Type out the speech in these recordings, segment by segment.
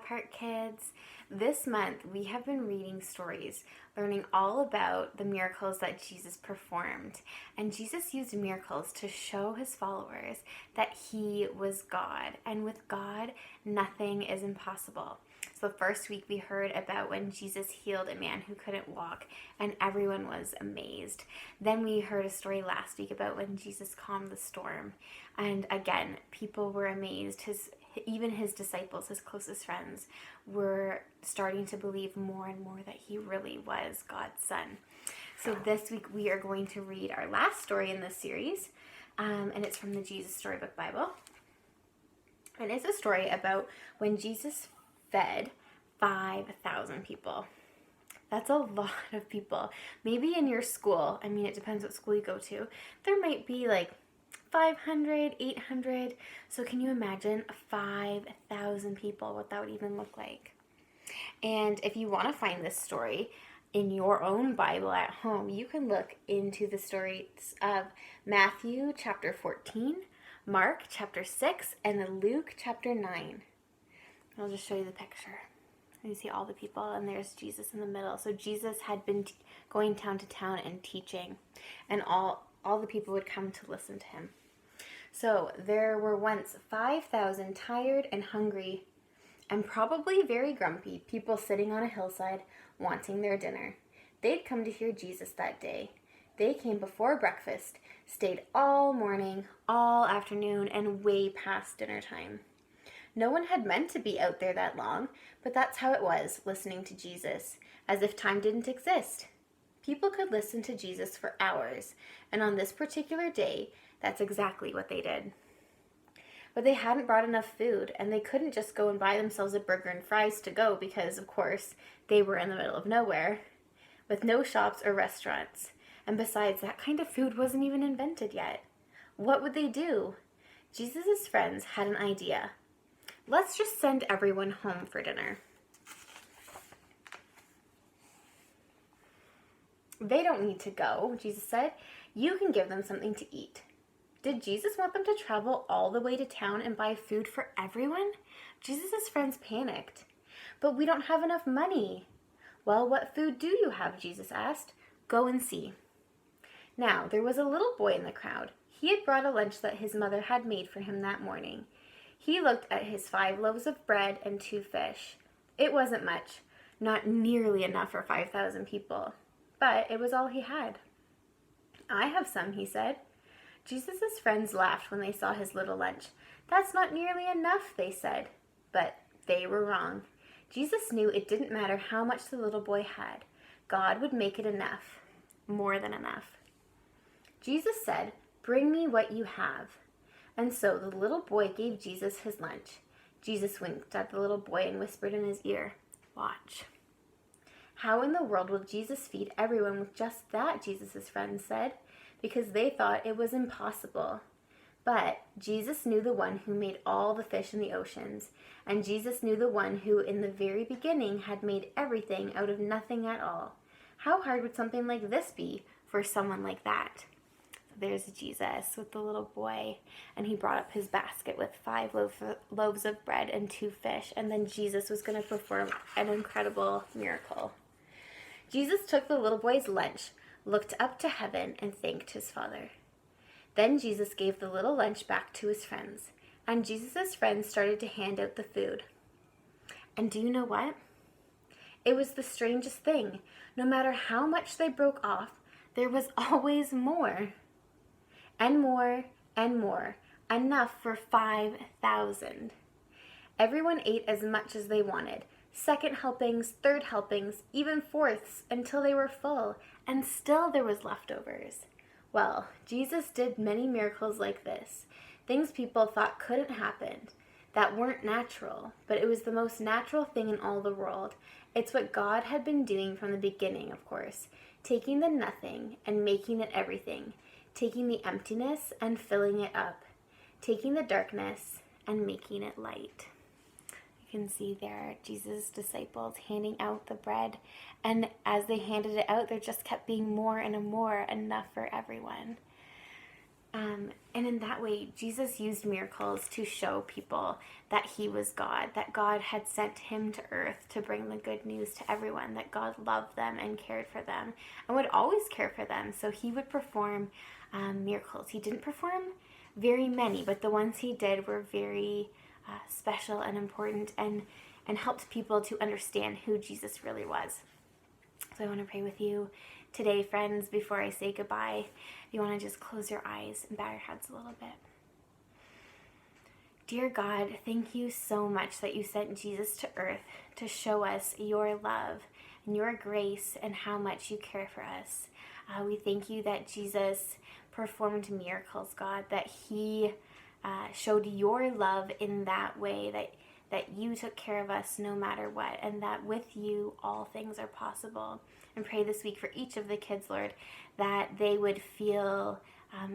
Heart Kids. This month we have been reading stories, learning all about the miracles that Jesus performed. And Jesus used miracles to show his followers that he was God. And with God, nothing is impossible. So the first week we heard about when Jesus healed a man who couldn't walk, and everyone was amazed. Then we heard a story last week about when Jesus calmed the storm. And again, people were amazed. Even his disciples, his closest friends, were starting to believe more and more that he really was God's son. So this week we are going to read our last story in this series, and it's from the Jesus Storybook Bible. And it's a story about when Jesus fed 5,000 people. That's a lot of people. Maybe in your school, it depends what school you go to, there might be like 500, 800. So can you imagine 5,000 people, what that would even look like? And if you want to find this story in your own Bible at home, you can look into the stories of Matthew chapter 14, Mark chapter 6, and Luke chapter 9. I'll just show you the picture. You see all the people, and there's Jesus in the middle. So Jesus had been going town to town and teaching, and all the people would come to listen to him. So there were once 5,000 tired and hungry and probably very grumpy people sitting on a hillside wanting their dinner. They'd come to hear Jesus that day. They came before breakfast, stayed all morning, all afternoon, and way past dinner time. No one had meant to be out there that long, but that's how it was, listening to Jesus, as if time didn't exist. People could listen to Jesus for hours, and on this particular day, that's exactly what they did. But they hadn't brought enough food, and they couldn't just go and buy themselves a burger and fries to go because, of course, they were in the middle of nowhere, with no shops or restaurants. And besides, that kind of food wasn't even invented yet. What would they do? Jesus' friends had an idea. Let's just send everyone home for dinner. They don't need to go, Jesus said. You can give them something to eat. Did Jesus want them to travel all the way to town and buy food for everyone? Jesus' friends panicked. But we don't have enough money. Well, what food do you have? Jesus asked. Go and see. Now, there was a little boy in the crowd. He had brought a lunch that his mother had made for him that morning. He looked at his 5 loaves of bread and 2 fish. It wasn't much, not nearly enough for 5,000 people, but it was all he had. I have some, he said. Jesus' friends laughed when they saw his little lunch. That's not nearly enough, they said, but they were wrong. Jesus knew it didn't matter how much the little boy had. God would make it enough, more than enough. Jesus said, "Bring me what you have." And so the little boy gave Jesus his lunch. Jesus winked at the little boy and whispered in his ear, "Watch." How in the world will Jesus feed everyone with just that, Jesus' friends said, because they thought it was impossible. But Jesus knew the one who made all the fish in the oceans, and Jesus knew the one who in the very beginning had made everything out of nothing at all. How hard would something like this be for someone like that? There's Jesus with the little boy, and he brought up his basket with 5 loaves of bread and 2 fish, and then Jesus was going to perform an incredible miracle. Jesus took the little boy's lunch, looked up to heaven, and thanked his Father. Then Jesus gave the little lunch back to his friends, and Jesus' friends started to hand out the food. And do you know what? It was the strangest thing. No matter how much they broke off, there was always more. And more, and more, enough for 5,000. Everyone ate as much as they wanted, 2nd helpings, 3rd helpings, even 4ths, until they were full, and still there was leftovers. Well, Jesus did many miracles like this, things people thought couldn't happen, that weren't natural, but it was the most natural thing in all the world. It's what God had been doing from the beginning, of course, taking the nothing and making it everything, taking the emptiness and filling it up, taking the darkness and making it light. You can see there Jesus' disciples handing out the bread, and as they handed it out, there just kept being more and more, enough for everyone. And in that way, Jesus used miracles to show people that he was God, that God had sent him to earth to bring the good news to everyone, that God loved them and cared for them and would always care for them. So he would perform miracles. He didn't perform very many, but the ones he did were very special and important and helped people to understand who Jesus really was. So I want to pray with you today, friends, before I say goodbye. You want to just close your eyes and bow your heads a little bit. Dear God, thank you so much that you sent Jesus to earth to show us your love and your grace and how much you care for us. We thank you that Jesus performed miracles, God, that he showed your love in that way, that you took care of us no matter what, and that with you all things are possible. And pray this week for each of the kids, Lord, that they would feel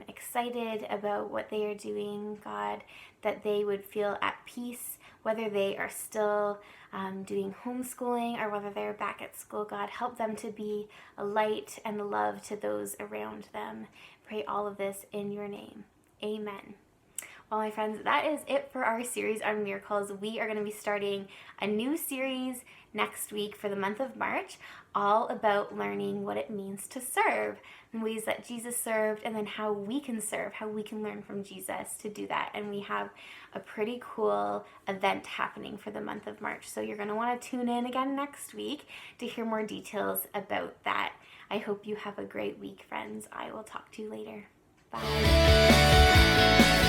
excited about what they are doing, God, that they would feel at peace, whether they are still doing homeschooling or whether they're back at school. God, help them to be a light and a love to those around them. Pray all of this in your name. Amen. Well, my friends, that is it for our series on miracles. We are going to be starting a new series next week for the month of March, all about learning what it means to serve, and ways that Jesus served, and then how we can serve, how we can learn from Jesus to do that. And we have a pretty cool event happening for the month of March, so you're going to want to tune in again next week to hear more details about that. I hope you have a great week, friends. I will talk to you later. Bye.